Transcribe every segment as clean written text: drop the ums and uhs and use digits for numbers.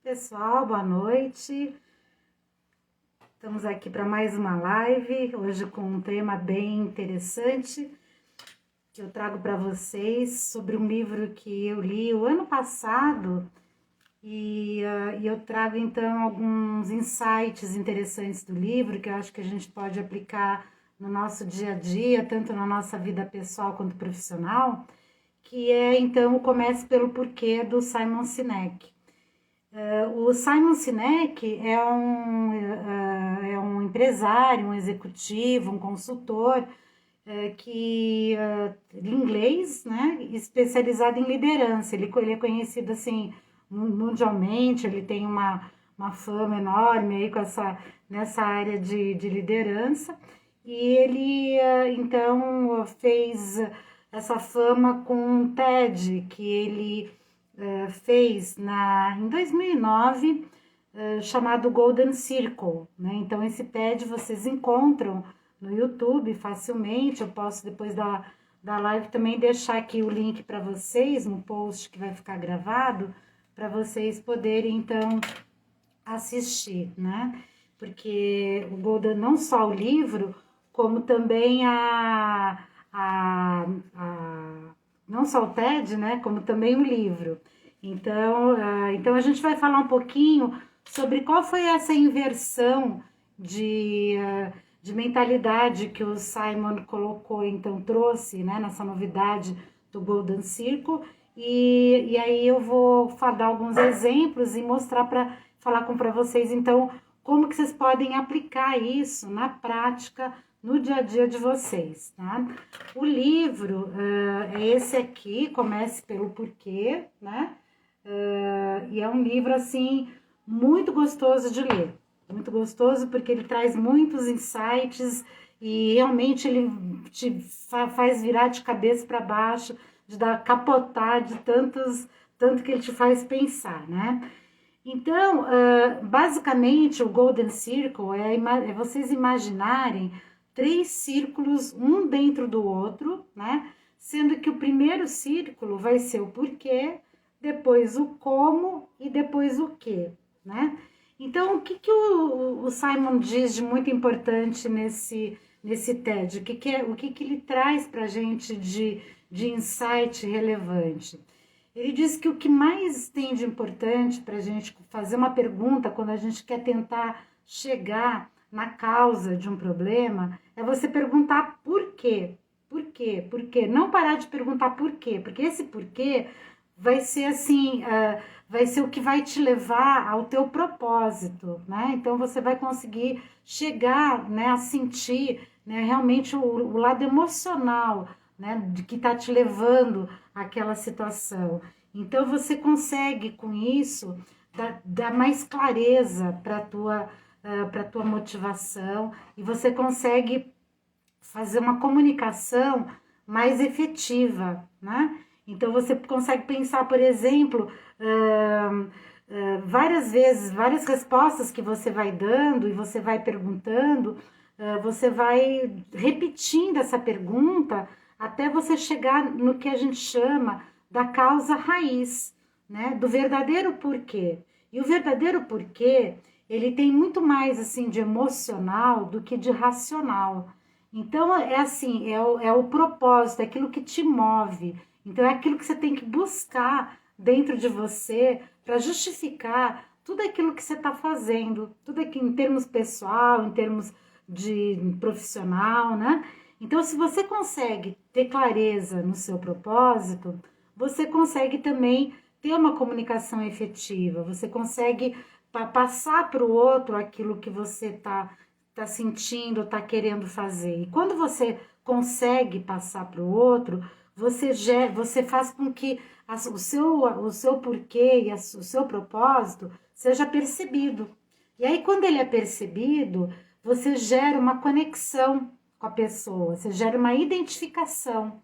Pessoal, boa noite. Estamos aqui para mais uma live, hoje com um tema bem interessante que eu trago para vocês sobre um livro que eu li o ano passado e eu trago então alguns insights interessantes do livro que eu acho que a gente pode aplicar no nosso dia a dia, tanto na nossa vida pessoal quanto profissional, que é então o Comece pelo Porquê, do Simon Sinek. O Simon Sinek é um empresário, um executivo, um consultor inglês, né, especializado em liderança. Ele é conhecido assim mundialmente, ele tem uma fama enorme aí nessa área de liderança, e ele então fez essa fama com um TED que ele fez em 2009, chamado Golden Circle, né? Então esse TED vocês encontram no YouTube facilmente. Eu posso depois da live também deixar aqui o link para vocês no post que vai ficar gravado, para vocês poderem então assistir, né? Porque o Golden, não só o livro, como também não só o TED, né, como também o livro. Então a gente vai falar um pouquinho sobre qual foi essa inversão de mentalidade que o Simon colocou, então trouxe, né, nessa novidade do Golden Circle, e aí eu vou dar alguns exemplos e mostrar falar para vocês, então, como que vocês podem aplicar isso na prática, no dia a dia de vocês, tá? O livro é esse aqui, Comece pelo Porquê, né? E é um livro, assim, muito gostoso de ler. Muito gostoso porque ele traz muitos insights e realmente ele te faz virar de cabeça para baixo, de dar capotar de tanto que ele te faz pensar, né? Então, basicamente, o Golden Circle é vocês imaginarem 3 círculos, um dentro do outro, né? Sendo que o primeiro círculo vai ser o porquê, depois o como e depois o que, né? Então, o que o Simon diz de muito importante nesse TED? O que ele traz para a gente de insight relevante? Ele diz que o que mais tem de importante para a gente fazer uma pergunta quando a gente quer tentar chegar na causa de um problema é você perguntar por quê. Por quê? Por quê? Não parar de perguntar por quê, porque esse porquê vai ser assim, vai ser o que vai te levar ao teu propósito, né? Então você vai conseguir chegar, né, a sentir, né, realmente o lado emocional, né, de que está te levando àquela situação. Então você consegue com isso dar mais clareza para tua motivação, e você consegue fazer uma comunicação mais efetiva, né? Então você consegue pensar, por exemplo, várias vezes, várias respostas que você vai dando e você vai perguntando, você vai repetindo essa pergunta até você chegar no que a gente chama da causa raiz, né? Do verdadeiro porquê. E o verdadeiro porquê, ele tem muito mais assim de emocional do que de racional. Então é assim, é o propósito, é aquilo que te move. Então é aquilo que você tem que buscar dentro de você para justificar tudo aquilo que você está fazendo, tudo aqui em termos pessoal, em termos de profissional, né? Então, se você consegue ter clareza no seu propósito, você consegue também ter uma comunicação efetiva, você consegue passar para o outro aquilo que você está sentindo, está querendo fazer. E quando você consegue passar para o outro, você faz com que o seu porquê e o seu propósito seja percebido. E aí, quando ele é percebido, você gera uma conexão com a pessoa, você gera uma identificação.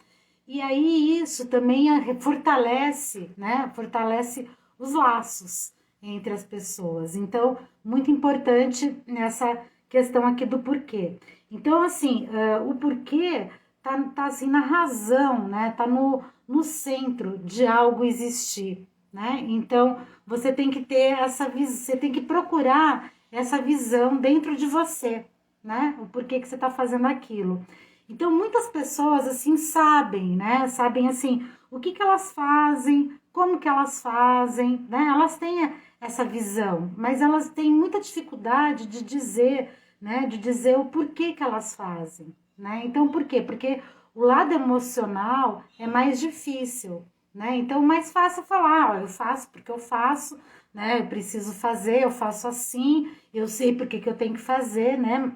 E aí isso também fortalece, né? Fortalece os laços entre as pessoas. Então, muito importante nessa questão aqui do porquê. Então, assim, o porquê tá assim na razão, né? Tá no centro de algo existir. né? Então, você tem que ter essa visão, você tem que procurar essa visão dentro de você, né? O porquê que você está fazendo aquilo. Então, muitas pessoas, assim, sabem, né? Sabem, assim, o que que elas fazem, como que elas fazem, né? Elas têm essa visão, mas elas têm muita dificuldade de dizer, né? De dizer o porquê que elas fazem, né? Então, por quê? Porque o lado emocional é mais difícil, né? Então, mais fácil falar, ó, eu faço porque eu faço, né? Eu preciso fazer, eu faço assim, eu sei porque que eu tenho que fazer, né?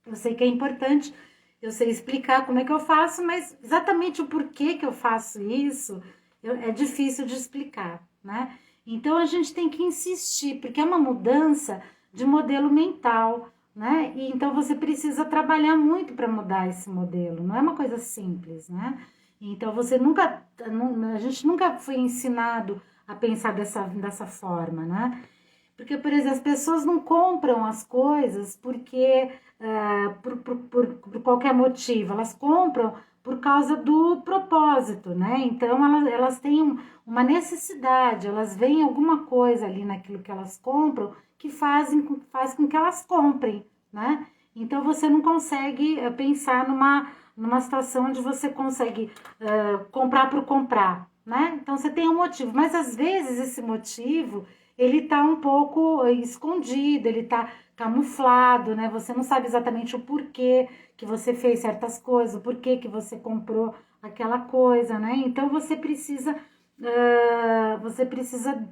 Eu sei que é importante, eu sei explicar como é que eu faço, mas exatamente o porquê que eu faço isso é difícil de explicar, né? Então a gente tem que insistir, porque é uma mudança de modelo mental, né? E então você precisa trabalhar muito para mudar esse modelo, não é uma coisa simples, né? Então você nunca, a gente nunca foi ensinado a pensar dessa forma, né? Porque, por exemplo, as pessoas não compram as coisas porque por qualquer motivo, elas compram por causa do propósito, né? Então elas têm uma necessidade, elas veem alguma coisa ali naquilo que elas compram que faz com que elas comprem, né? Então você não consegue pensar numa situação onde você consegue comprar por comprar, né? Então você tem um motivo, mas às vezes esse motivo ele tá um pouco escondido, ele tá camuflado, né? Você não sabe exatamente o porquê que você fez certas coisas, o porquê que você comprou aquela coisa, né? Então você precisa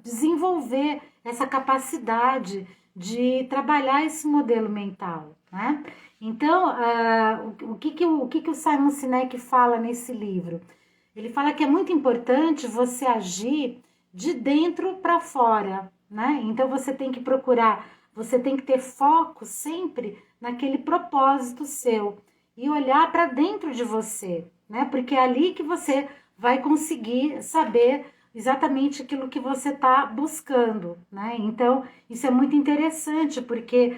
desenvolver essa capacidade de trabalhar esse modelo mental, né? Então, o que o Simon Sinek fala nesse livro? Ele fala que é muito importante você agir de dentro para fora, né? Então você tem que procurar, você tem que ter foco sempre naquele propósito seu e olhar para dentro de você, né? Porque é ali que você vai conseguir saber exatamente aquilo que você está buscando, né? Então isso é muito interessante porque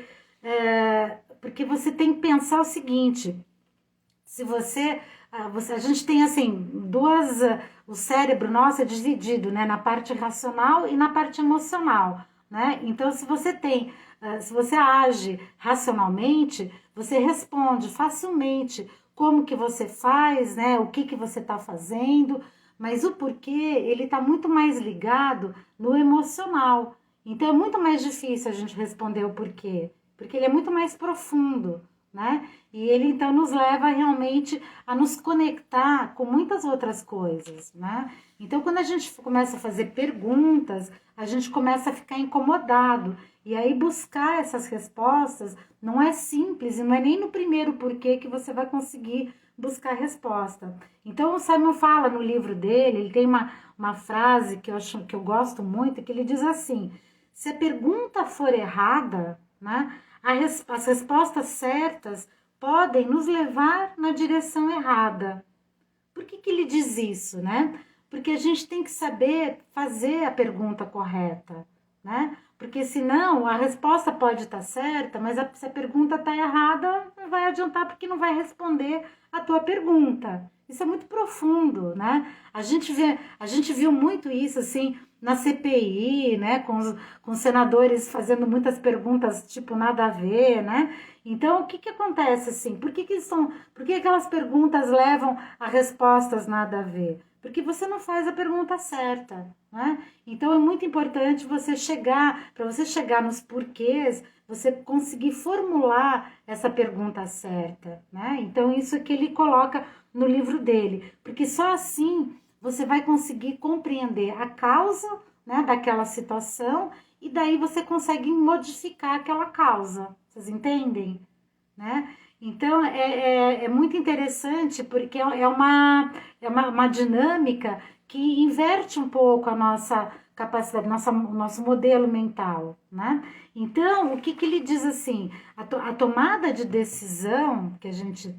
você tem que pensar o seguinte: se a gente tem assim o cérebro nosso é dividido, né, na parte racional e na parte emocional, né? Então se você age racionalmente, você responde facilmente como que você faz, né? O que você está fazendo, mas o porquê ele está muito mais ligado no emocional. Então é muito mais difícil a gente responder o porquê, porque ele é muito mais profundo, né? E ele então nos leva realmente a nos conectar com muitas outras coisas, né? Então quando a gente começa a fazer perguntas, a gente começa a ficar incomodado e aí buscar essas respostas não é simples e não é nem no primeiro porquê que você vai conseguir buscar resposta. Então o Simon fala no livro dele, ele tem uma frase que eu gosto muito, que ele diz assim: se a pergunta for errada, né? As respostas certas podem nos levar na direção errada. Por que ele diz isso, né? Porque a gente tem que saber fazer a pergunta correta, né? Porque senão a resposta pode estar certa, mas se a pergunta está errada, não vai adiantar porque não vai responder a tua pergunta. Isso é muito profundo, né? A gente viu muito isso assim na CPI, né? Com os senadores fazendo muitas perguntas tipo nada a ver, né? Então, o que acontece assim? Por que aquelas perguntas levam a respostas nada a ver? Porque você não faz a pergunta certa, né? Então é muito importante para você chegar nos porquês, você conseguir formular essa pergunta certa, né? Então isso é que ele coloca no livro dele, porque só assim você vai conseguir compreender a causa, né, daquela situação e daí você consegue modificar aquela causa. Vocês entendem? Né? Então é muito interessante porque uma dinâmica que inverte um pouco a nossa capacidade, o nosso modelo mental, né? Então, o que ele diz assim, a tomada de decisão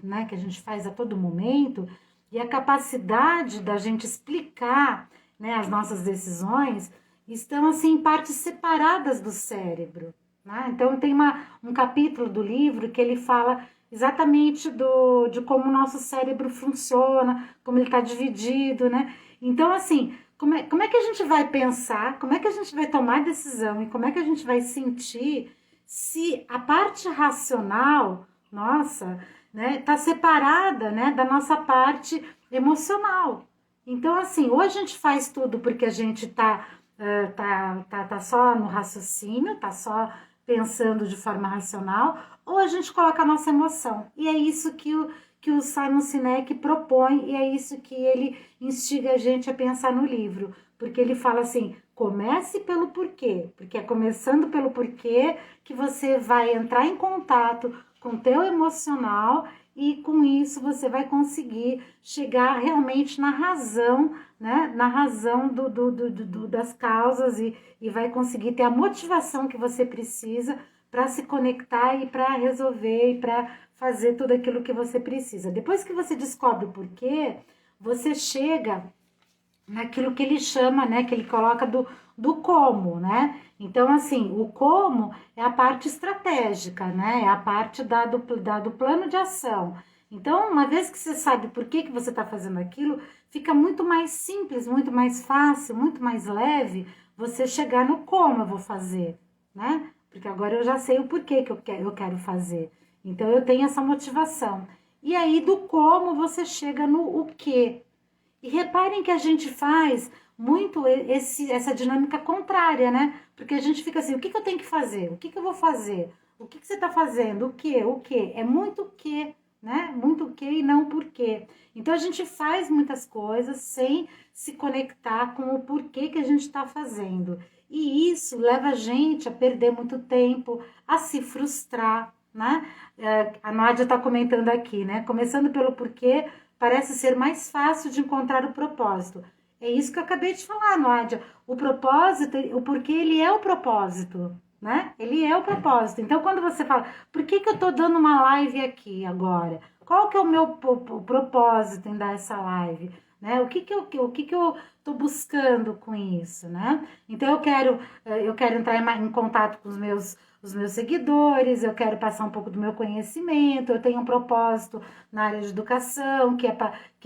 né, que a gente faz a todo momento e a capacidade da gente explicar, né, as nossas decisões estão assim em partes separadas do cérebro, né? Então tem um capítulo do livro que ele fala exatamente de como o nosso cérebro funciona, como ele está dividido, né? Então, assim, como é que a gente vai pensar, como é que a gente vai tomar decisão e como é que a gente vai sentir se a parte racional, nossa, né, tá separada, né, da nossa parte emocional. Então, assim, ou a gente faz tudo porque a gente tá só no raciocínio, tá só pensando de forma racional, ou a gente coloca a nossa emoção. E é isso que o Simon Sinek propõe, e é isso que ele instiga a gente a pensar no livro. Porque ele fala assim, comece pelo porquê, porque é começando pelo porquê que você vai entrar em contato com o teu emocional e com isso você vai conseguir chegar realmente na razão, né? Na razão das causas e vai conseguir ter a motivação que você precisa para se conectar e para resolver e para fazer tudo aquilo que você precisa. Depois que você descobre o porquê, você chega naquilo que ele chama, né, que ele coloca do como, né? Então, assim, o como é a parte estratégica, né? É a parte do plano de ação. Então, uma vez que você sabe por que você está fazendo aquilo, fica muito mais simples, muito mais fácil, muito mais leve você chegar no como eu vou fazer, né? Porque agora eu já sei o porquê que eu quero fazer. Então, eu tenho essa motivação. E aí, do como, você chega no o que. E reparem que a gente faz muito essa dinâmica contrária, né? Porque a gente fica assim, o que eu tenho que fazer? O que eu vou fazer? O que você está fazendo? O que? O que? É muito o que, né? Muito o que e não o porquê. Então a gente faz muitas coisas sem se conectar com o porquê que a gente está fazendo. E isso leva a gente a perder muito tempo, a se frustrar, né? A Nádia está comentando aqui, né? Começando pelo porquê, parece ser mais fácil de encontrar o propósito. É isso que eu acabei de falar, Nádia. O propósito, o porquê ele é o propósito, né? Ele é o propósito. Então, quando você fala, por que eu tô dando uma live aqui agora? Qual que é o meu propósito em dar essa live? Né? O que eu tô buscando com isso, né? Então, eu quero entrar em contato com os meus seguidores, eu quero passar um pouco do meu conhecimento, eu tenho um propósito na área de educação, que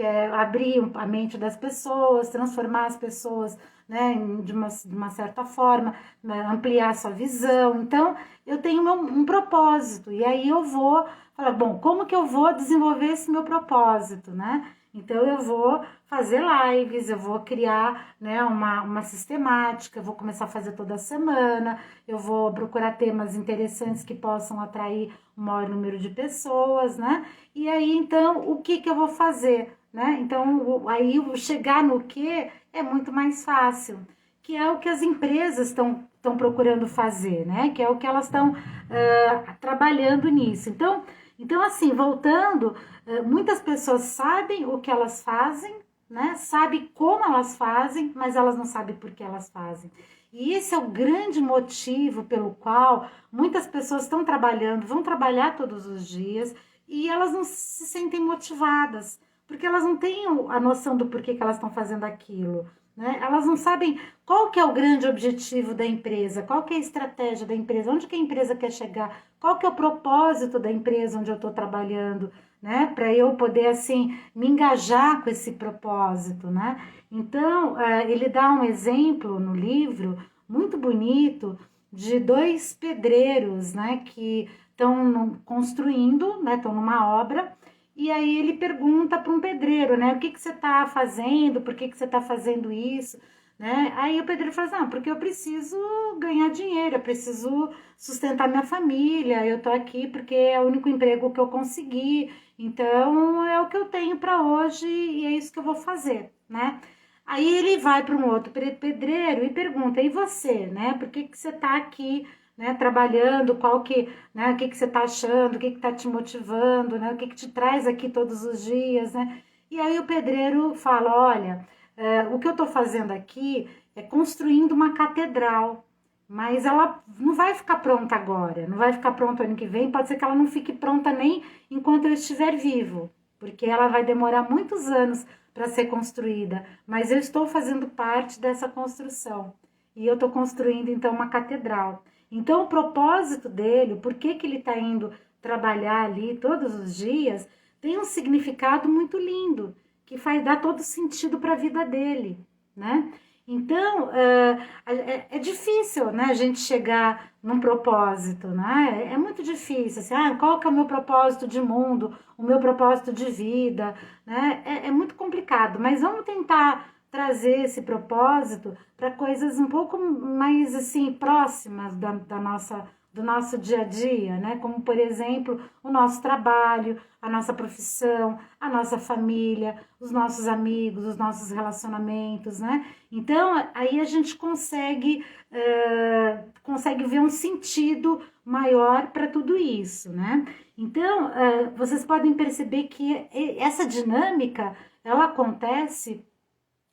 é abrir a mente das pessoas, transformar as pessoas, né, de uma certa forma, né, ampliar a sua visão. Então, eu tenho um propósito, e aí eu vou falar, bom, como que eu vou desenvolver esse meu propósito, né? Então, eu vou fazer lives, eu vou criar, né, uma sistemática, eu vou começar a fazer toda semana, eu vou procurar temas interessantes que possam atrair o maior número de pessoas, né? E aí, então, o que eu vou fazer, né? Então, aí chegar no que é muito mais fácil, que é o que as empresas estão procurando fazer, né? Que é o que elas estão trabalhando nisso. Então, assim, voltando, muitas pessoas sabem o que elas fazem, né? Sabem como elas fazem, mas elas não sabem por que elas fazem. E esse é o grande motivo pelo qual muitas pessoas estão trabalhando, vão trabalhar todos os dias e elas não se sentem motivadas, porque elas não têm a noção do porquê que elas estão fazendo aquilo. Né? Elas não sabem qual que é o grande objetivo da empresa, qual que é a estratégia da empresa, onde que a empresa quer chegar, qual que é o propósito da empresa onde eu estou trabalhando, né? Para eu poder, assim, me engajar com esse propósito, né? Então, ele dá um exemplo no livro muito bonito de dois pedreiros, né? Que estão construindo, né? Estão numa obra. E aí ele pergunta para um pedreiro, né? O que você está fazendo? Por que você está fazendo isso? Né? Aí o pedreiro fala assim, porque eu preciso ganhar dinheiro, eu preciso sustentar minha família, eu tô aqui porque é o único emprego que eu consegui, então é o que eu tenho para hoje e é isso que eu vou fazer, né? Aí ele vai para um outro pedreiro e pergunta, e você, né? Por que você tá aqui, né, trabalhando, né, o que você tá achando, o que tá te motivando, né? O que te traz aqui todos os dias, né? E aí o pedreiro fala, olha, o que eu estou fazendo aqui é construindo uma catedral, mas ela não vai ficar pronta agora, não vai ficar pronta ano que vem, pode ser que ela não fique pronta nem enquanto eu estiver vivo, porque ela vai demorar muitos anos para ser construída, mas eu estou fazendo parte dessa construção e eu estou construindo então uma catedral. Então o propósito dele, por que ele está indo trabalhar ali todos os dias, tem um significado muito lindo, que vai dar todo sentido para a vida dele. né? Então, é difícil, né, a gente chegar num propósito, né? É muito difícil, assim, qual que é o meu propósito de mundo, o meu propósito de vida, né? É muito complicado, mas vamos tentar trazer esse propósito para coisas um pouco mais, assim, próximas da nossa, do nosso dia a dia, né? Como, por exemplo, o nosso trabalho, a nossa profissão, a nossa família, os nossos amigos, os nossos relacionamentos, né? Então, aí a gente consegue ver um sentido maior para tudo isso, né? Então, vocês podem perceber que essa dinâmica, ela acontece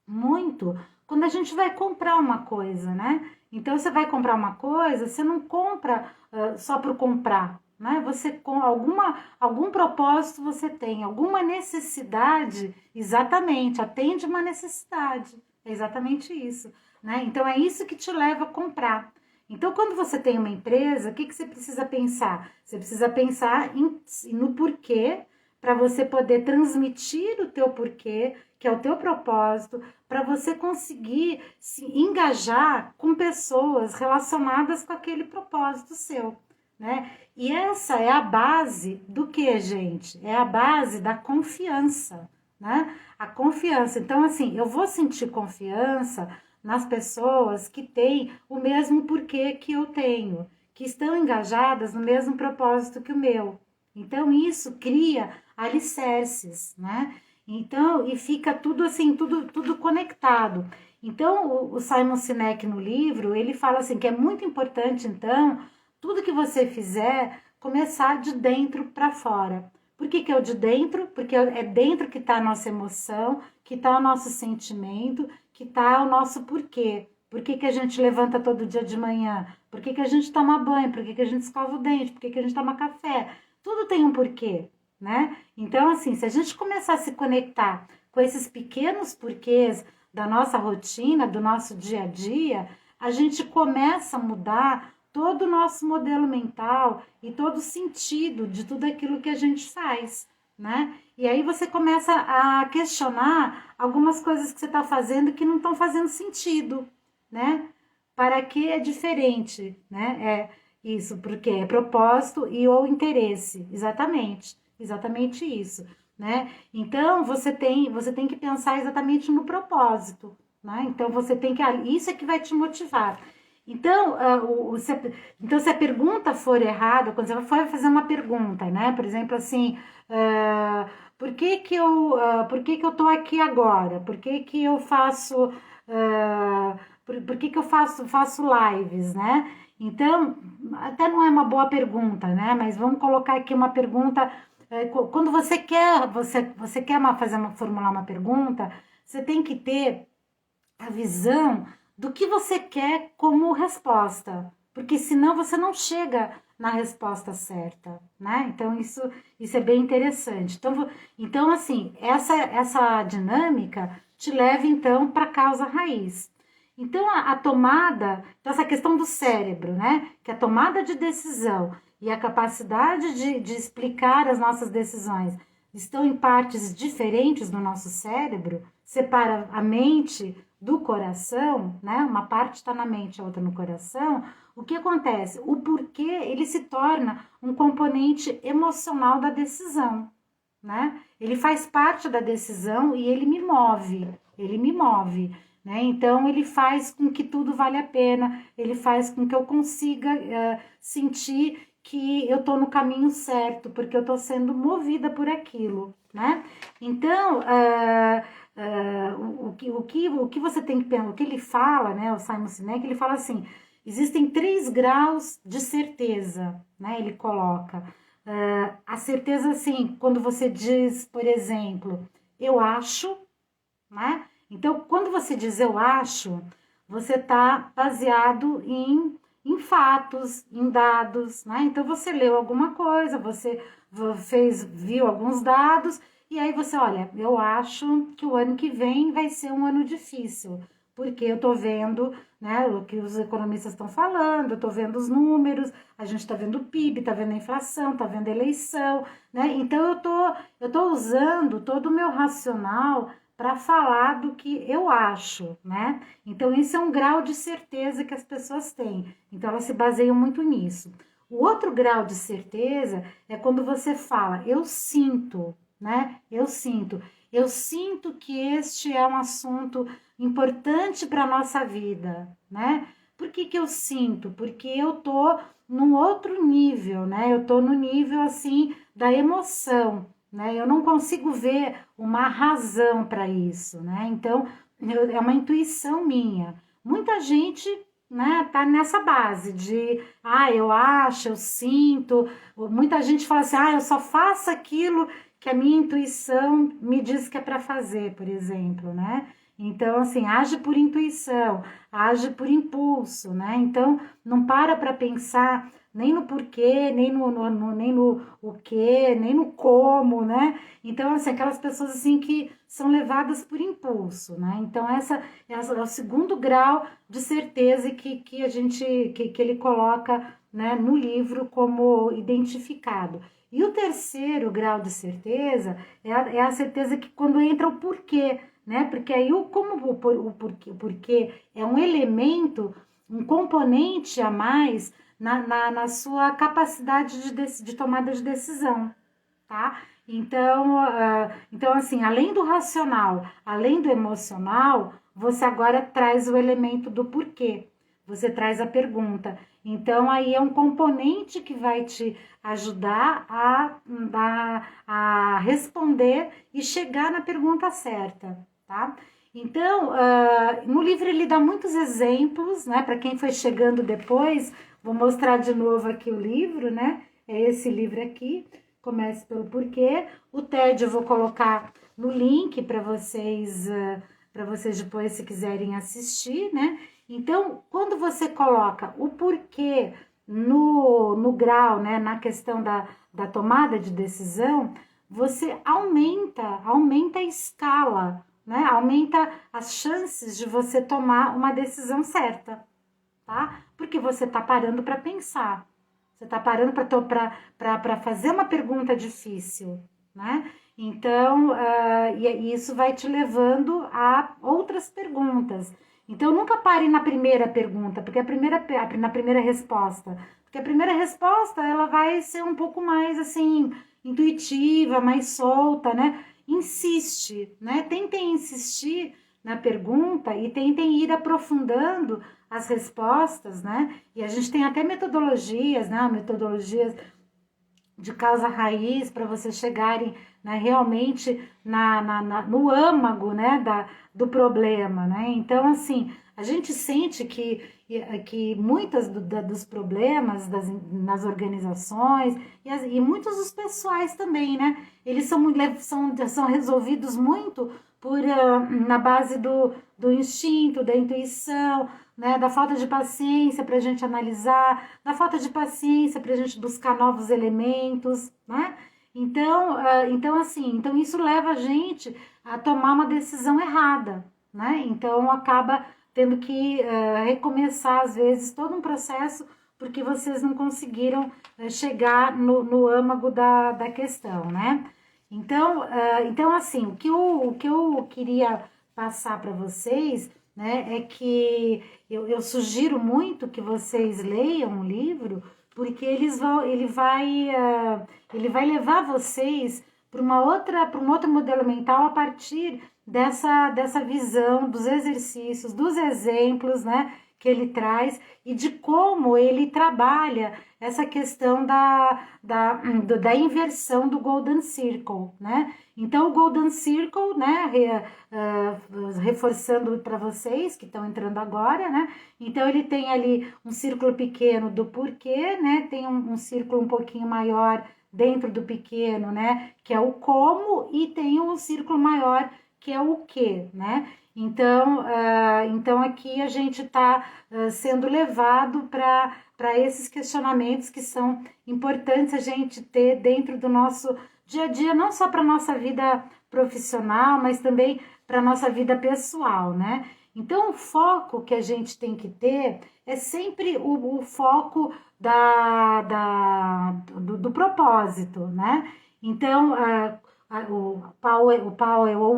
muito quando a gente vai comprar uma coisa, né? Então, você vai comprar uma coisa, você não compra só por comprar, né? Você com algum propósito você tem, alguma necessidade, exatamente, atende uma necessidade, é exatamente isso, né? Então, é isso que te leva a comprar. Então, quando você tem uma empresa, o que você precisa pensar? Você precisa pensar no porquê, para você poder transmitir o teu porquê, que é o teu propósito, para você conseguir se engajar com pessoas relacionadas com aquele propósito seu, né? E essa é a base do que, gente? É a base da confiança, né? A confiança. Então, assim, eu vou sentir confiança nas pessoas que têm o mesmo porquê que eu tenho, que estão engajadas no mesmo propósito que o meu. Então, isso cria alicerces, né? Então, e fica tudo assim, tudo conectado. Então, o Simon Sinek no livro, ele fala assim que é muito importante, então, tudo que você fizer, começar de dentro para fora. Por que é o de dentro? Porque é dentro que está a nossa emoção, que está o nosso sentimento, que está o nosso porquê. Por que a gente levanta todo dia de manhã? Por que a gente toma banho? Por que a gente escova o dente? Por que a gente toma café? Tudo tem um porquê, né? Então, assim, se a gente começar a se conectar com esses pequenos porquês da nossa rotina, do nosso dia a dia, a gente começa a mudar todo o nosso modelo mental e todo o sentido de tudo aquilo que a gente faz, né? E aí você começa a questionar algumas coisas que você está fazendo que não estão fazendo sentido, né? Para que é diferente, né? Isso, porque é propósito e ou interesse, exatamente isso, né? Então você tem que pensar exatamente no propósito, né? Então você tem que, isso é que vai te motivar. Então, então se a pergunta for errada, quando você for fazer uma pergunta, né? Por exemplo, assim, por que que eu tô aqui agora? Por que que eu faço, por que que eu faço lives, né? Então, até não é uma boa pergunta, né? Mas vamos colocar aqui uma pergunta. Quando você quer formular uma pergunta, você tem que ter a visão do que você quer como resposta, porque senão você não chega na resposta certa, né? Então isso é bem interessante. Então assim, essa dinâmica te leva então para a causa raiz. Então a tomada, então essa questão do cérebro, né? Que a tomada de decisão e a capacidade de explicar as nossas decisões estão em partes diferentes do nosso cérebro, separa a mente do coração, né? Uma parte está na mente, a outra no coração. O que acontece? O porquê ele se torna um componente emocional da decisão, né? Ele faz parte da decisão e ele me move, né? Então ele faz com que tudo vale a pena, ele faz com que eu consiga sentir que eu tô no caminho certo, porque eu tô sendo movida por aquilo, né? Então, o que você tem que pensar, o que ele fala, né, o Simon Sinek, ele fala assim, existem 3 graus de certeza, né, ele coloca, a certeza, assim, quando você diz, por exemplo, eu acho, né, então, quando você diz eu acho, você tá baseado em fatos, em dados, né, então você leu alguma coisa, você viu alguns dados, e aí você, olha, eu acho que o ano que vem vai ser um ano difícil, porque eu tô vendo, né, o que os economistas estão falando, eu tô vendo os números, a gente tá vendo o PIB, tá vendo a inflação, tá vendo a eleição, né? Então eu tô usando todo o meu racional para falar do que eu acho, né? Então, isso é um grau de certeza que as pessoas têm. Então, elas se baseiam muito nisso. O outro grau de certeza é quando você fala, eu sinto, né? Eu sinto que este é um assunto importante para a nossa vida, né? Por que que eu sinto? Porque eu tô num outro nível, né? Eu tô no nível, assim, da emoção, né? Eu não consigo ver uma razão para isso, né? Então, é uma intuição minha. Muita gente, né, tá nessa base de, eu acho, eu sinto. Muita gente fala assim, eu só faço aquilo que a minha intuição me diz que é para fazer, por exemplo, né? Então, assim, age por intuição, age por impulso, né? Então, não para pensar nem no porquê, nem no o quê, nem no como, né? Então, assim, aquelas pessoas assim que são levadas por impulso, né? Então, essa é o segundo grau de certeza que a gente, que ele coloca, né, no livro como identificado. E o terceiro grau de certeza é a certeza que quando entra o porquê, né? Porque aí o porquê é um elemento, um componente a mais na sua capacidade de tomada de decisão, tá? Então, assim, além do racional, além do emocional, você agora traz o elemento do porquê. Você traz a pergunta. Então, aí é um componente que vai te ajudar a responder e chegar na pergunta certa, tá? Então, no livro ele dá muitos exemplos, né? Para quem foi chegando depois, vou mostrar de novo aqui o livro, né? É esse livro aqui. Comece pelo porquê. O TED eu vou colocar no link para vocês depois, se quiserem assistir, né? Então, quando você coloca o porquê no grau, né, na questão da tomada de decisão, você aumenta a escala, né? Aumenta as chances de você tomar uma decisão certa, tá? Porque você tá parando para pensar. Você tá parando para fazer uma pergunta difícil, né? Então, e isso vai te levando a outras perguntas. Então, nunca pare na primeira pergunta, porque na primeira resposta, porque a primeira resposta ela vai ser um pouco mais assim intuitiva, mais solta, né? Insiste, né? Tentem insistir na pergunta e tentem ir aprofundando as respostas, né? E a gente tem até metodologias, né? Metodologias de causa raiz para vocês chegarem, né, realmente no âmago, né, do problema, né? Então, assim, a gente sente que muitos dos problemas nas organizações e muitos dos pessoais também, né? Eles são resolvidos muito na base do instinto, da intuição, né, da falta de paciência para a gente analisar, da falta de paciência para a gente buscar novos elementos, né? Então isso leva a gente a tomar uma decisão errada, né? Então acaba tendo que recomeçar às vezes todo um processo porque vocês não conseguiram chegar no âmago da questão, né? Então assim, o que eu queria passar para vocês, né, é que eu sugiro muito que vocês leiam o livro, porque ele vai levar vocês para um outro modelo mental a partir dessa visão dos exercícios, dos exemplos, né, que ele traz e de como ele trabalha essa questão da inversão do Golden Circle, né? Então, o Golden Circle, né, reforçando para vocês que estão entrando agora, né? Então, ele tem ali um círculo pequeno do porquê, né? Tem um círculo um pouquinho maior dentro do pequeno, né? Que é o como, e tem um círculo maior que é o que, né? Então aqui a gente está sendo levado para esses questionamentos que são importantes a gente ter dentro do nosso dia a dia, não só para a nossa vida profissional, mas também para a nossa vida pessoal, né? Então, o foco que a gente tem que ter é sempre o foco do propósito, né? Então, o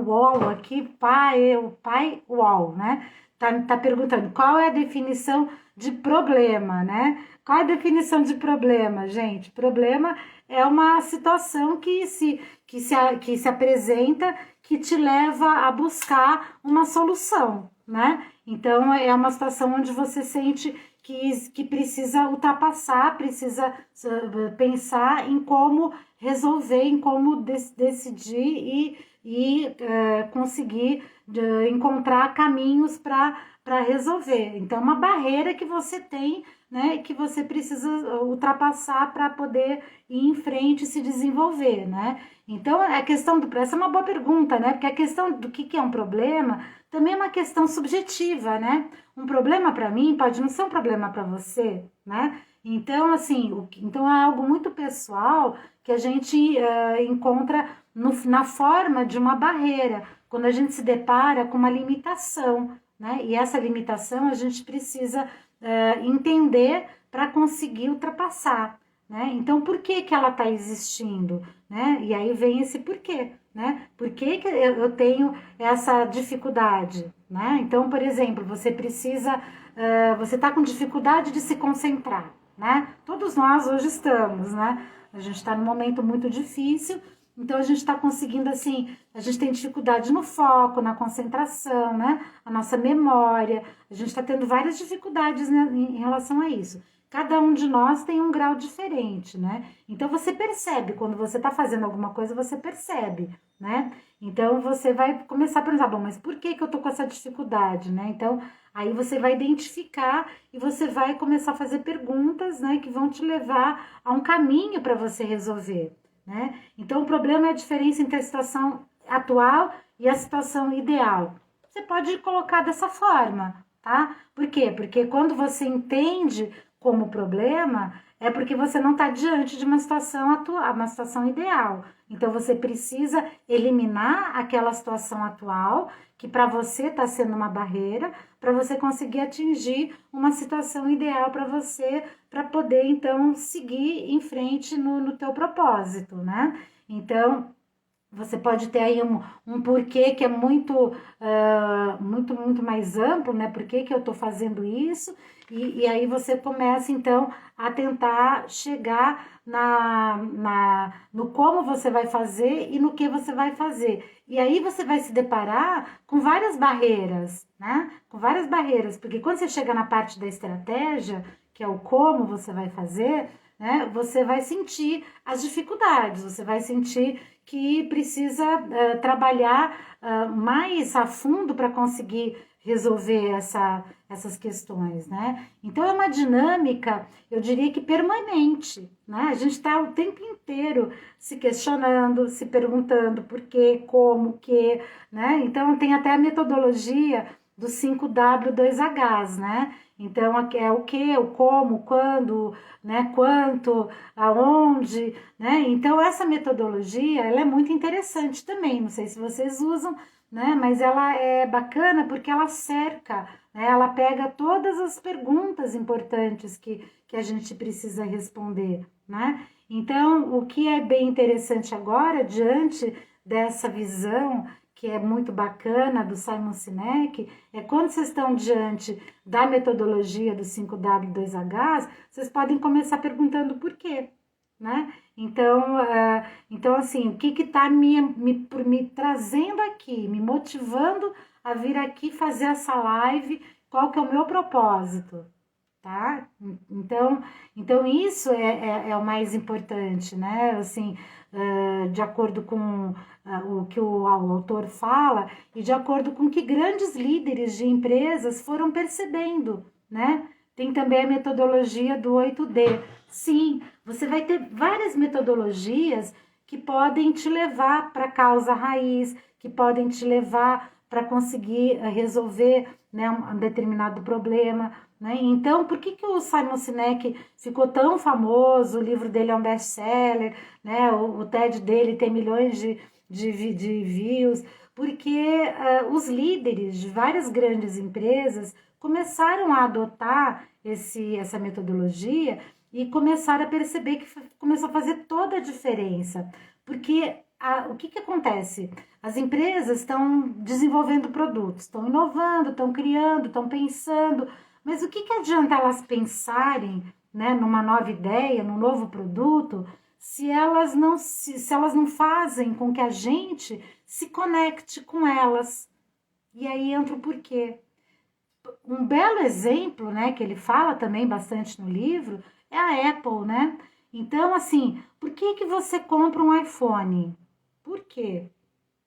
wall aqui, pai, wall, né? Tá perguntando qual é a definição de problema, né? Qual é a definição de problema, gente? Problema é uma situação que se apresenta, que te leva a buscar uma solução, né? Então, é uma situação onde você sente que precisa ultrapassar, precisa pensar em como resolver, em como decidir e conseguir encontrar caminhos para resolver. Então, é uma barreira que você tem, né, que você precisa ultrapassar para poder ir em frente e se desenvolver, né? Então, a questão essa é uma boa pergunta, né? Porque a questão do que é um problema também é uma questão subjetiva, né? Um problema para mim pode não ser um problema para você, né? Então, assim, então é algo muito pessoal que a gente encontra na forma de uma barreira, quando a gente se depara com uma limitação, né? E essa limitação a gente precisa entender para conseguir ultrapassar, né? Então, por que ela está existindo, né? E aí vem esse porquê, né? Por que eu tenho essa dificuldade, né? Então, por exemplo, você precisa, você está com dificuldade de se concentrar, né? Todos nós hoje estamos, né? A gente está num momento muito difícil, então a gente está conseguindo, assim, a gente tem dificuldade no foco, na concentração, né? A nossa memória, a gente está tendo várias dificuldades, né, em relação a isso. Cada um de nós tem um grau diferente, né? Então você percebe, quando você está fazendo alguma coisa, você percebe, né? Então você vai começar a pensar, bom, mas por que eu tô com essa dificuldade, né? Então aí você vai identificar e você vai começar a fazer perguntas, né, que vão te levar a um caminho para você resolver, né? Então o problema é a diferença entre a situação atual e a situação ideal. Você pode colocar dessa forma, tá? Por quê? Porque quando você entende como problema, é porque você não está diante de uma situação atual, uma situação ideal. Então você precisa eliminar aquela situação atual, que para você está sendo uma barreira, para você conseguir atingir uma situação ideal para você, para poder então seguir em frente no teu propósito, né? Então, você pode ter aí um porquê que é muito mais amplo, né? Por que eu estou fazendo isso? E aí você começa, então, a tentar chegar no como você vai fazer e no que você vai fazer. E aí você vai se deparar com várias barreiras, né? Com várias barreiras, porque quando você chega na parte da estratégia, que é o como você vai fazer, né? Você vai sentir as dificuldades, você vai sentir que precisa trabalhar mais a fundo para conseguir resolver essas questões, né? Então é uma dinâmica, eu diria que permanente, né? A gente está o tempo inteiro se questionando, se perguntando por quê, como, o quê, né? Então tem até a metodologia dos 5W2Hs, né? Então é o que, o como, quando, né? Quanto, aonde, né? Então essa metodologia, ela é muito interessante também, não sei se vocês usam, né? Mas ela é bacana porque ela cerca, né? Ela pega todas as perguntas importantes que a gente precisa responder, né? Então, o que é bem interessante agora, diante dessa visão que é muito bacana do Simon Sinek, é quando vocês estão diante da metodologia do 5W2Hs, vocês podem começar perguntando por quê, né? Então assim, o que está me trazendo aqui, me motivando a vir aqui fazer essa live, qual que é o meu propósito, tá? Então isso é o mais importante, né? Assim, de acordo com o que o autor fala e de acordo com que grandes líderes de empresas foram percebendo, né? Tem também a metodologia do 8D. Sim, você vai ter várias metodologias que podem te levar para a causa raiz, que podem te levar para conseguir resolver, né, um determinado problema, né? Então, por que o Simon Sinek ficou tão famoso? O livro dele é um best-seller, né? O TED dele tem milhões de views, porque os líderes de várias grandes empresas começaram a adotar essa metodologia e começaram a perceber que começou a fazer toda a diferença, porque o que acontece? As empresas estão desenvolvendo produtos, estão inovando, estão criando, estão pensando, mas o que adianta elas pensarem, né, numa nova ideia, num novo produto, se elas não fazem com que a gente se conecte com elas? E aí entra o porquê. Um belo exemplo, né, que ele fala também bastante no livro, é a Apple, né? Então, assim, por que você compra um iPhone? Por quê?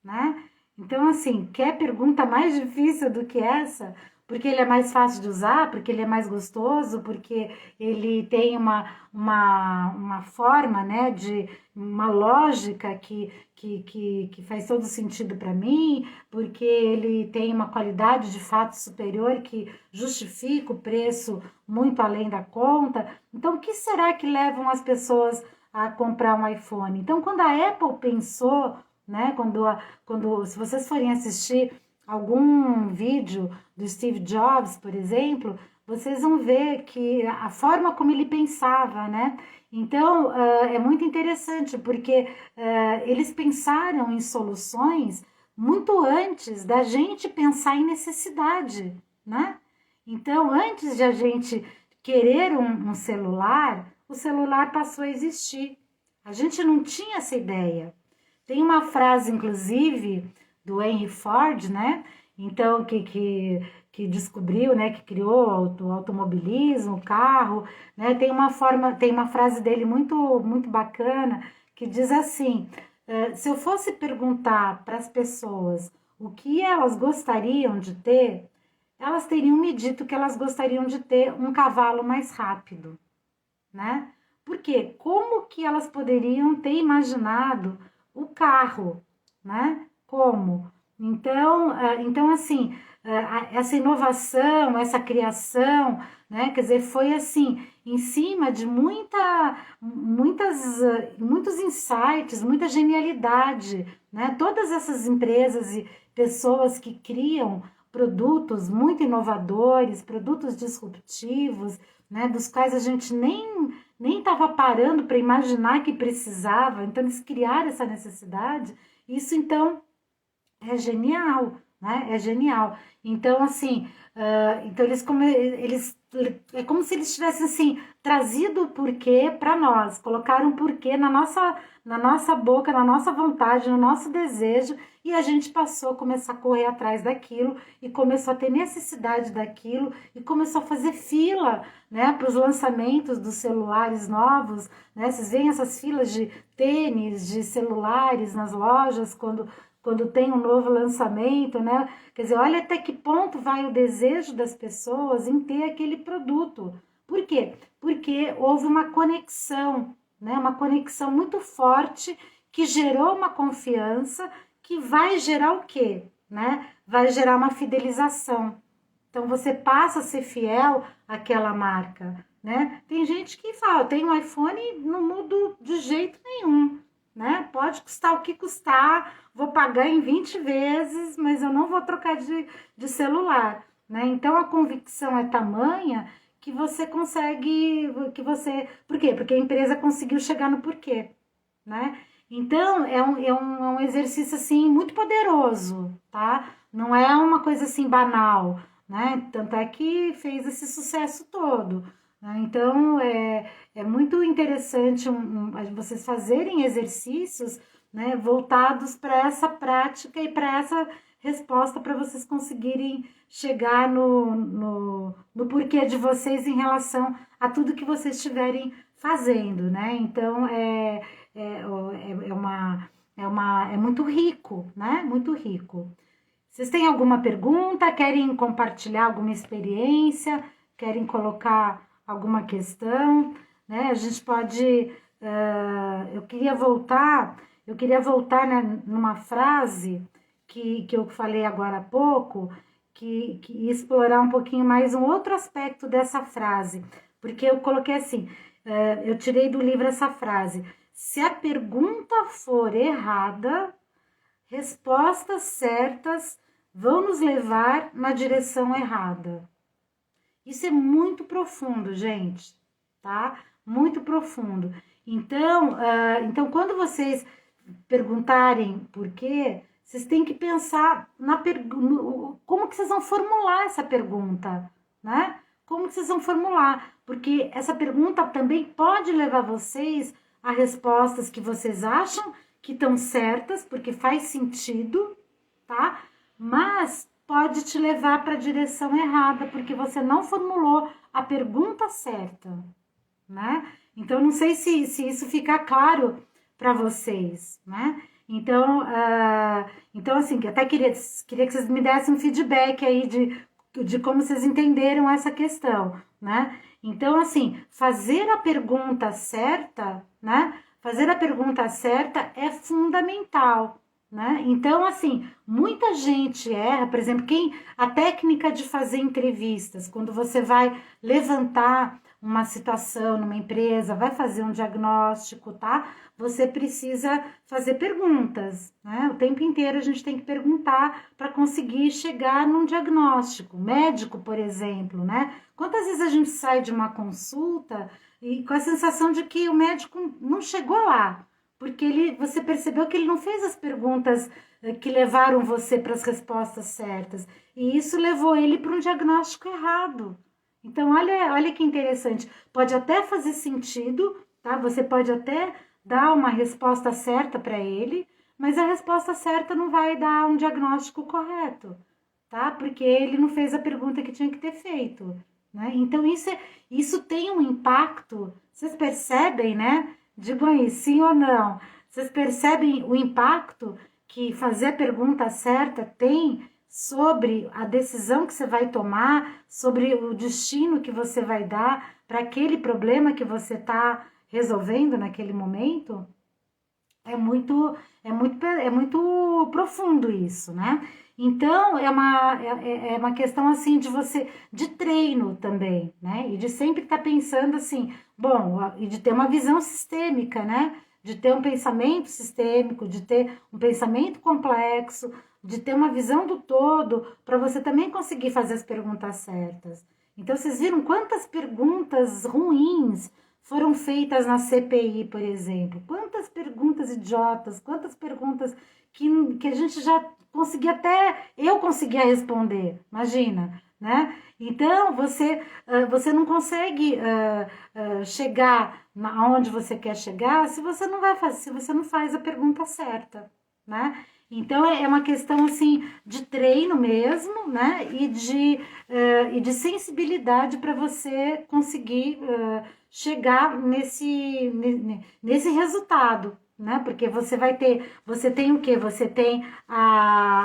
Né? Então, assim, quer pergunta mais difícil do que essa? Porque ele é mais fácil de usar, porque ele é mais gostoso, porque ele tem uma forma, né, de uma lógica que faz todo sentido para mim, porque ele tem uma qualidade de fato superior que justifica o preço muito além da conta. Então, o que será que levam as pessoas a comprar um iPhone? Então, quando a Apple pensou, né, se vocês forem assistir algum vídeo do Steve Jobs, por exemplo, vocês vão ver que a forma como ele pensava, né? Então, é muito interessante, porque eles pensaram em soluções muito antes da gente pensar em necessidade, né? Então, antes de a gente querer um celular, o celular passou a existir. A gente não tinha essa ideia. Tem uma frase, inclusive, do Henry Ford, né? Então, que descobriu, né? Que criou o automobilismo, o carro, né? Tem uma frase dele muito bacana que diz assim: se eu fosse perguntar para as pessoas o que elas gostariam de ter, elas teriam me dito que elas gostariam de ter um cavalo mais rápido, né? Porque como que elas poderiam ter imaginado o carro, né? Como? Então assim, essa inovação, essa criação, né? Quer dizer, foi assim, em cima de muitos insights, muita genialidade, né? Todas essas empresas e pessoas que criam produtos muito inovadores, produtos disruptivos, né? Dos quais a gente nem estava parando para imaginar que precisava, então eles criaram essa necessidade, isso então é genial, né? É genial. Então, assim, então eles é como se eles tivessem assim trazido o porquê para nós, colocaram o porquê na nossa boca, na nossa vontade, no nosso desejo, e a gente passou a começar a correr atrás daquilo e começou a ter necessidade daquilo e começou a fazer fila, né, para os lançamentos dos celulares novos, né? Vocês veem essas filas de tênis, de celulares nas lojas quando tem um novo lançamento, né? Quer dizer, olha até que ponto vai o desejo das pessoas em ter aquele produto. Por quê? Porque houve uma conexão, né? Uma conexão muito forte que gerou uma confiança que vai gerar o quê? Né? Vai gerar uma fidelização. Então você passa a ser fiel àquela marca, né? Tem gente que fala, eu tenho um iPhone e não mudo de jeito nenhum, né? Pode custar o que custar, vou pagar em 20 vezes, mas eu não vou trocar de celular, né? Então a convicção é tamanha que você consegue, por quê? Porque a empresa conseguiu chegar no porquê, né? Então é um exercício assim muito poderoso, tá? Não é uma coisa assim banal, né? Tanto é que fez esse sucesso todo, né? Então é muito interessante vocês fazerem exercícios, né, voltados para essa prática e para essa resposta para vocês conseguirem chegar no porquê de vocês em relação a tudo que vocês estiverem fazendo, né? Então é muito rico, né? Muito rico. Vocês têm alguma pergunta? Querem compartilhar alguma experiência? Querem colocar alguma questão? Né? A gente pode. Eu queria voltar, né, numa frase que eu falei agora há pouco, que explorar um pouquinho mais um outro aspecto dessa frase, porque eu coloquei assim, eu tirei do livro essa frase: se a pergunta for errada, respostas certas vão nos levar na direção errada. Isso é muito profundo, gente, tá? Muito profundo. Então, quando vocês perguntarem por quê, vocês têm que pensar como que vocês vão formular essa pergunta, né? Como que vocês vão formular? Porque essa pergunta também pode levar vocês a respostas que vocês acham que estão certas, porque faz sentido, tá? Mas pode te levar para a direção errada, porque você não formulou a pergunta certa, né? Então, não sei se isso fica claro para vocês, né? Então, então assim, até queria que vocês me dessem um feedback aí de como vocês entenderam essa questão, né? Então, assim, fazer a pergunta certa, né? Fazer a pergunta certa é fundamental, né? Então, assim, muita gente erra, por exemplo, a técnica de fazer entrevistas, quando você vai levantar uma situação numa empresa, vai fazer um diagnóstico, tá? Você precisa fazer perguntas, né? O tempo inteiro a gente tem que perguntar para conseguir chegar num diagnóstico. Médico, por exemplo, né? Quantas vezes a gente sai de uma consulta e com a sensação de que o médico não chegou lá, porque você percebeu que ele não fez as perguntas que levaram você para as respostas certas, e isso levou ele para um diagnóstico errado. Então, olha que interessante. Pode até fazer sentido, tá? Você pode até dar uma resposta certa para ele, mas a resposta certa não vai dar um diagnóstico correto, tá? Porque ele não fez a pergunta que tinha que ter feito, né? Então, isso tem um impacto. Vocês percebem, né? Digam aí, sim ou não. Vocês percebem o impacto que fazer a pergunta certa tem sobre a decisão que você vai tomar, sobre o destino que você vai dar para aquele problema que você está resolvendo naquele momento? É muito profundo isso, né? Então, é uma questão, assim, de treino também, né? E de sempre estar pensando assim, bom, e de ter uma visão sistêmica, né? De ter um pensamento sistêmico, de ter um pensamento complexo, de ter uma visão do todo, para você também conseguir fazer as perguntas certas. Então, vocês viram quantas perguntas ruins foram feitas na CPI, por exemplo? Quantas perguntas idiotas, quantas perguntas que a gente já conseguia, até eu conseguia responder, imagina, né? Então, você não consegue chegar aonde você quer chegar se você não vai fazer, se você não faz a pergunta certa, né? Então, é uma questão, assim, de treino mesmo, né? E de sensibilidade para você conseguir chegar nesse resultado, né? Porque você tem o quê? Você tem,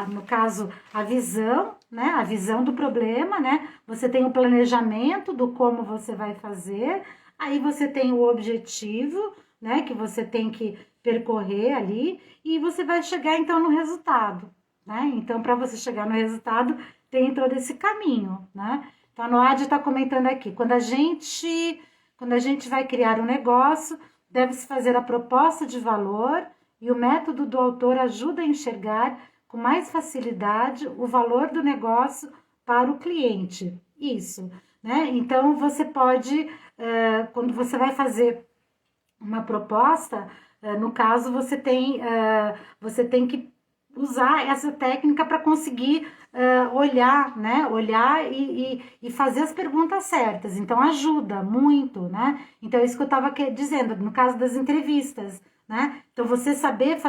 no caso, a visão, né? A visão do problema, né? Você tem o planejamento do como você vai fazer, aí você tem o objetivo, né? Que você tem que percorrer ali, e você vai chegar, então, no resultado, né? Então, para você chegar no resultado, tem todo esse caminho, né? Então, a Noad está comentando aqui, quando a gente vai criar um negócio, deve-se fazer a proposta de valor e o método do autor ajuda a enxergar com mais facilidade o valor do negócio para o cliente. Isso, né? Então, você pode, quando você vai fazer uma proposta, no caso, você tem que usar essa técnica para conseguir olhar, né? Olhar e fazer as perguntas certas. Então, ajuda muito, né? Então, é isso que eu estava dizendo, no caso das entrevistas, né? Então, você saber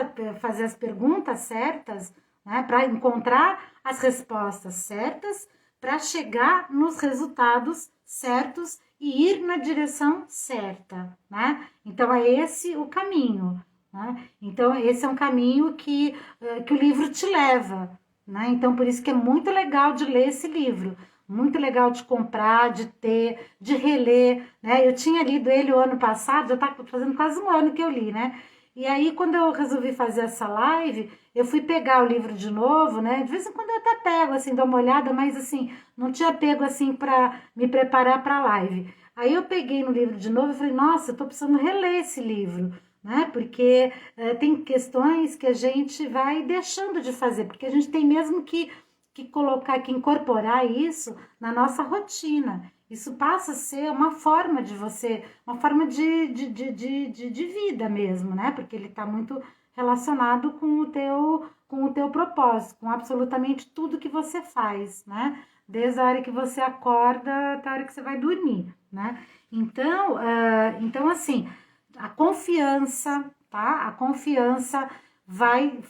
fazer as perguntas certas, né? Para encontrar as respostas certas, para chegar nos resultados certos e ir na direção certa, né? Então, é esse o caminho, né? Então, esse é um caminho que o livro te leva, né? Então, por isso que é muito legal de ler esse livro, muito legal de comprar, de ter, de reler, né? Eu tinha lido ele o ano passado, já tá fazendo quase um ano que eu li, né? E aí, quando eu resolvi fazer essa live, eu fui pegar o livro de novo, né? De vez em quando eu até pego, assim, dou uma olhada, mas, assim, não tinha pego, assim, para me preparar para a live. Aí eu peguei no livro de novo e falei, nossa, eu tô precisando reler esse livro, né? Porque tem questões que a gente vai deixando de fazer, porque a gente tem mesmo que colocar, que incorporar isso na nossa rotina. Isso passa a ser uma forma de você, uma forma de vida mesmo, né? Porque ele está muito relacionado com o teu propósito, com absolutamente tudo que você faz, né? Desde a hora que você acorda até a hora que você vai dormir, né? Então assim, a confiança, tá? A confiança vai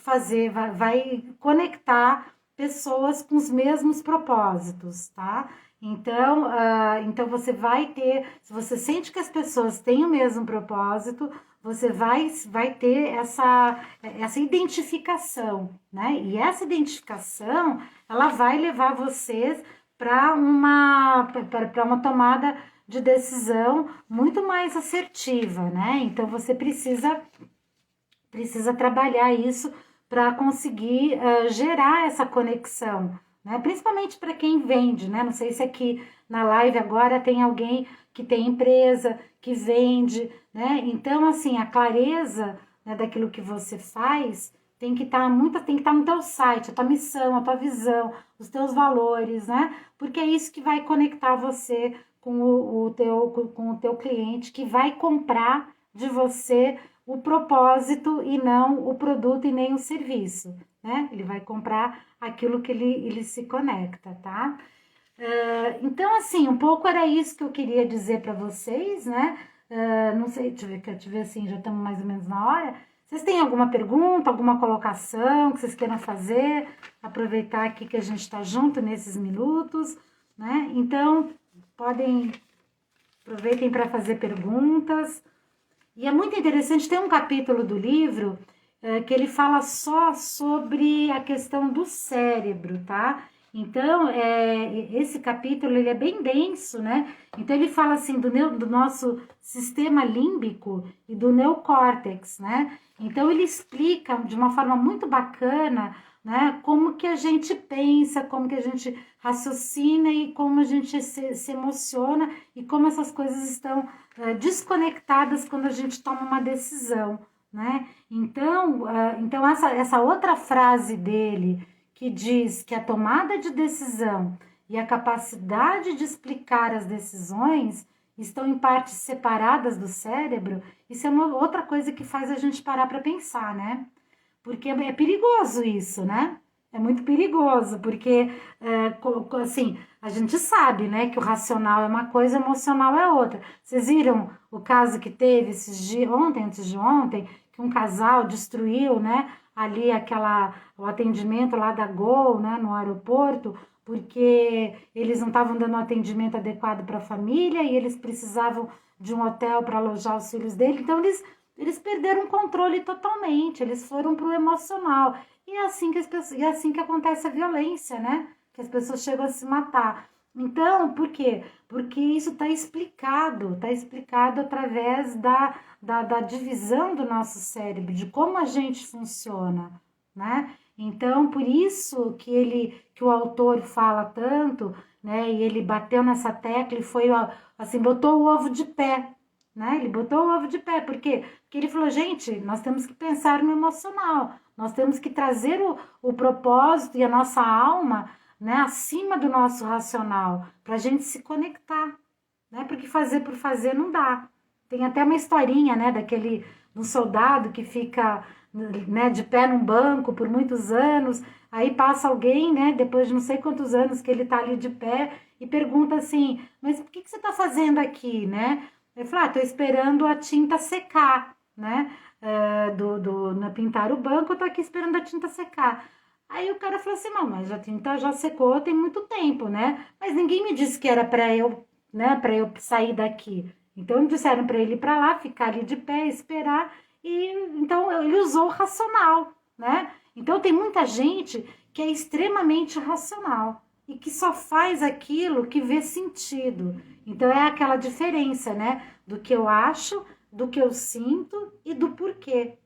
conectar pessoas com os mesmos propósitos, tá? Então você vai ter, se você sente que as pessoas têm o mesmo propósito, você vai ter essa identificação, né? E essa identificação, ela vai levar vocês para uma tomada de decisão muito mais assertiva, né? Então você precisa trabalhar isso para conseguir gerar essa conexão, né? Principalmente para quem vende, né? Não sei se aqui na live agora tem alguém que tem empresa, que vende, né? Então, assim, a clareza, né, daquilo que você faz tem que estar no teu site, a tua missão, a tua visão, os teus valores, né? Porque é isso que vai conectar você com o teu cliente, que vai comprar de você o propósito e não o produto e nem o serviço, né? Ele vai comprar aquilo que ele se conecta, tá? Então, assim, um pouco era isso que eu queria dizer para vocês, né? Não sei, deixa eu ver assim, já estamos mais ou menos na hora. Vocês têm alguma pergunta, alguma colocação que vocês queiram fazer? Aproveitar aqui que a gente está junto nesses minutos, né? Então, aproveitem para fazer perguntas. E é muito interessante, tem um capítulo do livro que ele fala só sobre a questão do cérebro, tá? Então, esse capítulo ele é bem denso, né? Então, ele fala assim do nosso sistema límbico e do neocórtex, né? Então, ele explica de uma forma muito bacana, né? Como que a gente pensa, como que a gente raciocina e como a gente se emociona e como essas coisas estão desconectadas quando a gente toma uma decisão, né? Então essa outra frase dele que diz que a tomada de decisão e a capacidade de explicar as decisões estão em partes separadas do cérebro, isso é uma outra coisa que faz a gente parar para pensar, né? Porque é perigoso isso, né? É muito perigoso, porque, assim, a gente sabe, né, que o racional é uma coisa, o emocional é outra. Vocês viram o caso que teve esses dias, antes de ontem, que um casal destruiu, né, ali o atendimento lá da Gol, né, no aeroporto, porque eles não estavam dando um atendimento adequado para a família e eles precisavam de um hotel para alojar os filhos dele, então eles perderam o controle totalmente, eles foram para o emocional. E é assim é assim que acontece a violência, né? Que as pessoas chegam a se matar. Então, por quê? Porque isso está explicado através da divisão do nosso cérebro, de como a gente funciona, né? Então, por isso que o autor fala tanto, né? E ele bateu nessa tecla e foi assim, botou o ovo de pé, né? Ele botou o ovo de pé, por quê? Porque ele falou, gente, nós temos que pensar no emocional, nós temos que trazer o propósito e a nossa alma, né, acima do nosso racional, para a gente se conectar, né? Porque fazer por fazer não dá. Tem até uma historinha, né, do soldado que fica, né, de pé num banco por muitos anos, aí passa alguém, né, depois de não sei quantos anos que ele tá ali de pé e pergunta assim, mas o que você tá fazendo aqui, né? Ele falou, tô esperando a tinta secar, né? Na pintar o banco, eu tô aqui esperando a tinta secar. Aí o cara falou assim, não, mas a tinta já secou tem muito tempo, né? Mas ninguém me disse que era para eu, né, para eu sair daqui. Então disseram para ele ir para lá, ficar ali de pé, esperar, e então ele usou o racional, né? Então tem muita gente que é extremamente racional e que só faz aquilo que vê sentido. Então é aquela diferença, né, do que eu acho, do que eu sinto e do porquê,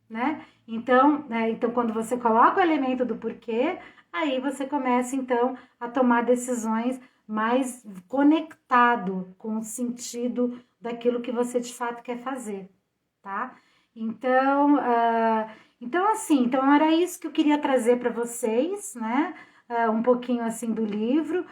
né? Então quando você coloca o elemento do porquê, aí você começa então a tomar decisões mais conectado com o sentido daquilo que você de fato quer fazer, tá? Então era isso que eu queria trazer para vocês, né? Um pouquinho assim do livro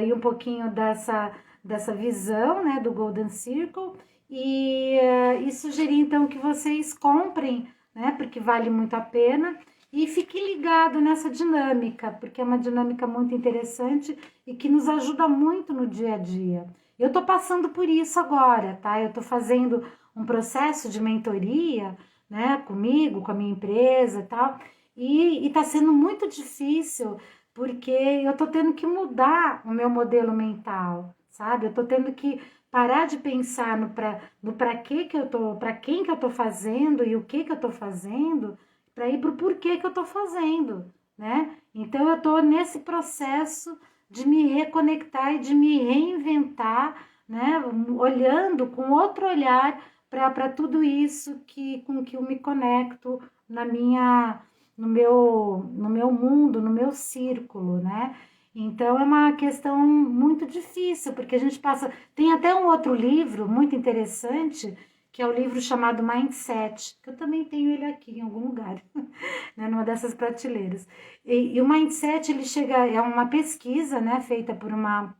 e um pouquinho dessa visão, né, do Golden Circle e sugerir então que vocês comprem né? Porque vale muito a pena. E fique ligado nessa dinâmica, porque é uma dinâmica muito interessante e que nos ajuda muito no dia a dia. Eu estou passando por isso agora, tá? Eu estou fazendo um processo de mentoria, né, comigo, com a minha empresa e tal, e está sendo muito difícil, porque eu estou tendo que mudar o meu modelo mental, sabe? Eu estou tendo que parar de pensar no para que eu tô, para quem que eu tô fazendo e o que eu tô fazendo, para ir pro porquê que eu tô fazendo, né? Então eu tô nesse processo de me reconectar e de me reinventar, né? Olhando com outro olhar para tudo isso com que eu me conecto na minha no meu mundo, no meu círculo, né? Então é uma questão muito difícil, porque a gente passa. Tem até um outro livro muito interessante, que é o livro chamado Mindset, que eu também tenho ele aqui em algum lugar, né, numa dessas prateleiras. E o Mindset, ele chega, é uma pesquisa, né, feita por uma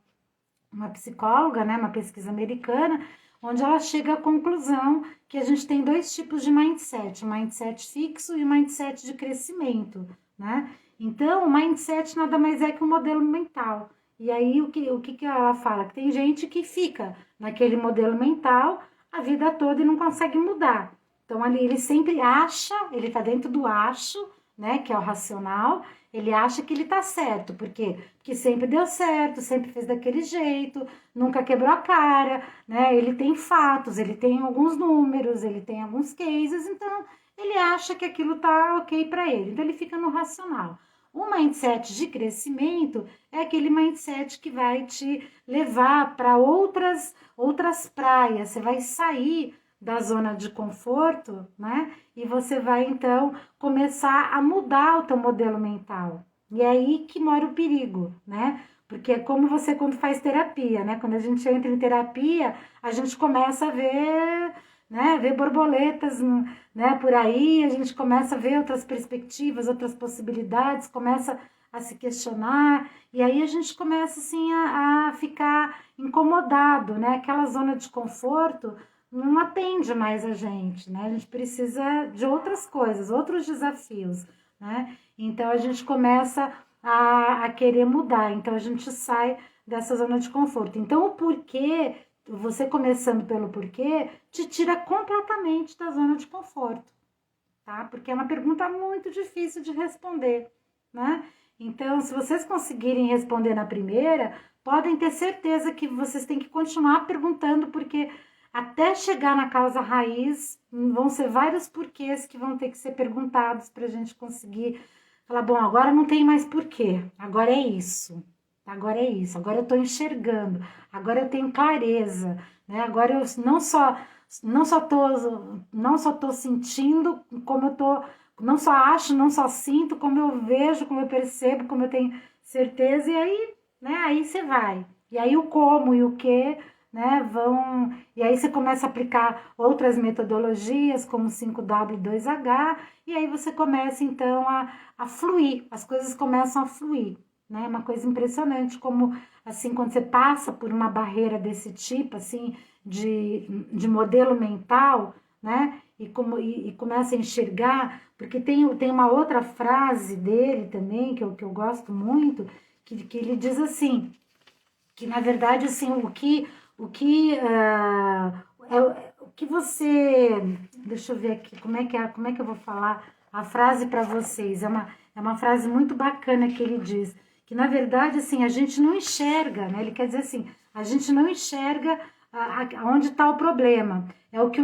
psicóloga, né, uma pesquisa americana, onde ela chega à conclusão que a gente tem dois tipos de mindset, o mindset fixo e o mindset de crescimento, né? Então, o mindset nada mais é que um modelo mental. E aí, o que ela fala? Que tem gente que fica naquele modelo mental a vida toda e não consegue mudar. Então, ali ele sempre acha, ele tá dentro do acho, né, que é o racional, ele acha que ele tá certo, por quê? Porque sempre deu certo, sempre fez daquele jeito, nunca quebrou a cara, né? Ele tem fatos, ele tem alguns números, ele tem alguns cases, então ele acha que aquilo tá ok para ele. Então ele fica no racional. O mindset de crescimento é aquele mindset que vai te levar para outras praias, você vai sair da zona de conforto, né? E você vai então começar a mudar o teu modelo mental. E é aí que mora o perigo, né? Porque é como você quando faz terapia, né? Quando a gente entra em terapia, a gente começa a ver, né, ver borboletas, né, por aí, a gente começa a ver outras perspectivas, outras possibilidades, começa a se questionar, e aí a gente começa assim a ficar incomodado, né? Aquela zona de conforto não atende mais a gente, né? A gente precisa de outras coisas, outros desafios, né? Então a gente começa a querer mudar, então a gente sai dessa zona de conforto. Então o porquê, você começando pelo porquê, te tira completamente da zona de conforto, tá? Porque é uma pergunta muito difícil de responder, né? Então, se vocês conseguirem responder na primeira, podem ter certeza que vocês têm que continuar perguntando, porque até chegar na causa raiz, vão ser vários porquês que vão ter que ser perguntados para a gente conseguir falar, bom, agora não tem mais porquê, agora é isso, agora eu estou enxergando, agora eu tenho clareza, né? Agora eu não só tô sentindo como eu tô, não só acho, não só sinto, como eu vejo, como eu percebo, como eu tenho certeza, e aí, né, aí você vai. E aí o como e o que, né, vão... E aí você começa a aplicar outras metodologias, como 5W2H, e aí você começa, então, a fluir, as coisas começam a fluir, né? Uma coisa impressionante, como, assim, quando você passa por uma barreira desse tipo, assim, de modelo mental, né? E começa a enxergar, porque tem uma outra frase dele também, que eu gosto muito, que ele diz assim, que na verdade, assim, o que você, deixa eu ver aqui, como é que eu vou falar a frase para vocês, é uma frase muito bacana que ele diz, que na verdade, assim, a gente não enxerga, né, ele quer dizer assim, a gente não enxerga onde está o problema, é o que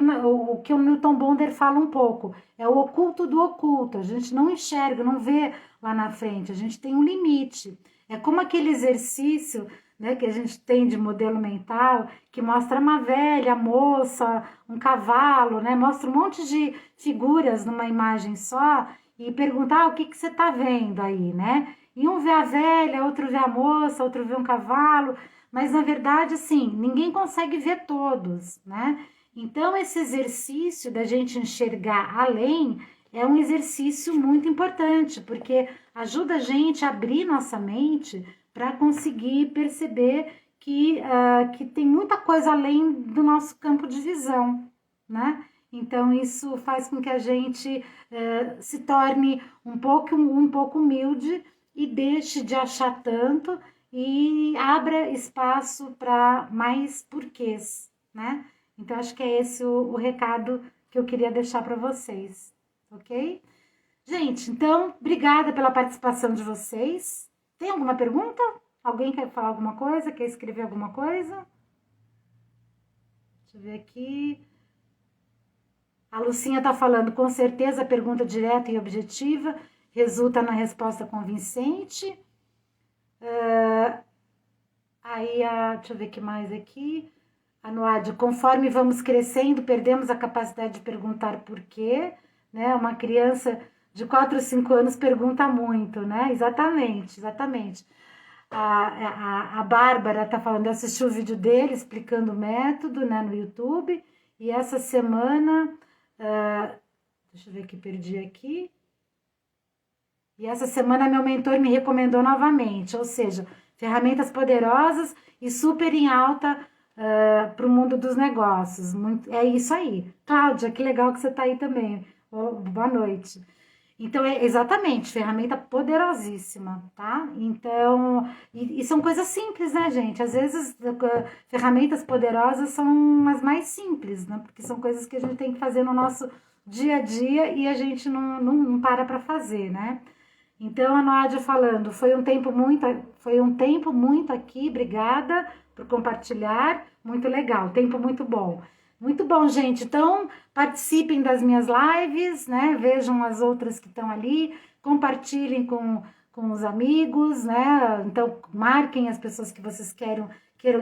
o Milton Bonder fala um pouco, é o oculto do oculto, a gente não enxerga, não vê lá na frente, a gente tem um limite, é como aquele exercício, né, que a gente tem de modelo mental, que mostra uma velha, moça, um cavalo, né, mostra um monte de figuras numa imagem só e perguntar o que você está vendo aí, né? E um vê a velha, outro vê a moça, outro vê um cavalo, mas na verdade, assim, ninguém consegue ver todos, né? Então, esse exercício da gente enxergar além é um exercício muito importante, porque ajuda a gente a abrir nossa mente para conseguir perceber que tem muita coisa além do nosso campo de visão, né? Então, isso faz com que a gente se torne um pouco humilde e deixe de achar tanto e abra espaço para mais porquês, né? Então, acho que é esse o recado que eu queria deixar para vocês, ok? Gente, então, obrigada pela participação de vocês. Tem alguma pergunta? Alguém quer falar alguma coisa? Quer escrever alguma coisa? Deixa eu ver aqui. A Lucinha está falando, com certeza a pergunta direta e objetiva resulta na resposta convincente. Deixa eu ver o que mais aqui. A Noade, conforme vamos crescendo, perdemos a capacidade de perguntar por quê, né? Uma criança de 4 ou 5 anos pergunta muito, né? Exatamente, exatamente. A Bárbara está falando, eu assisti o vídeo dele explicando o método, né, no YouTube, e essa semana, deixa eu ver que perdi aqui, e essa semana meu mentor me recomendou novamente, ou seja, ferramentas poderosas e super em alta para o mundo dos negócios. É isso aí. Cláudia, que legal que você está aí também. Boa noite. Então, é exatamente, ferramenta poderosíssima, tá? Então, e são coisas simples, né, gente? Às vezes, ferramentas poderosas são as mais simples, né? Porque são coisas que a gente tem que fazer no nosso dia a dia e a gente não para fazer, né? Então, a Nádia falando, foi um tempo muito aqui, obrigada por compartilhar, muito legal, tempo muito bom. Muito bom, gente. Então, participem das minhas lives, né? Vejam as outras que estão ali, compartilhem com os amigos, né? Então, marquem as pessoas que vocês queiram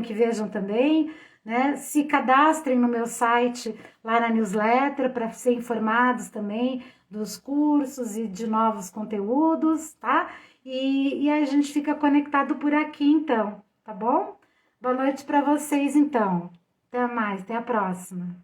que vejam também, né? Se cadastrem no meu site, lá na newsletter, para ser informados também dos cursos e de novos conteúdos, tá? E a gente fica conectado por aqui, então, tá bom? Boa noite para vocês, então. Até mais, até a próxima.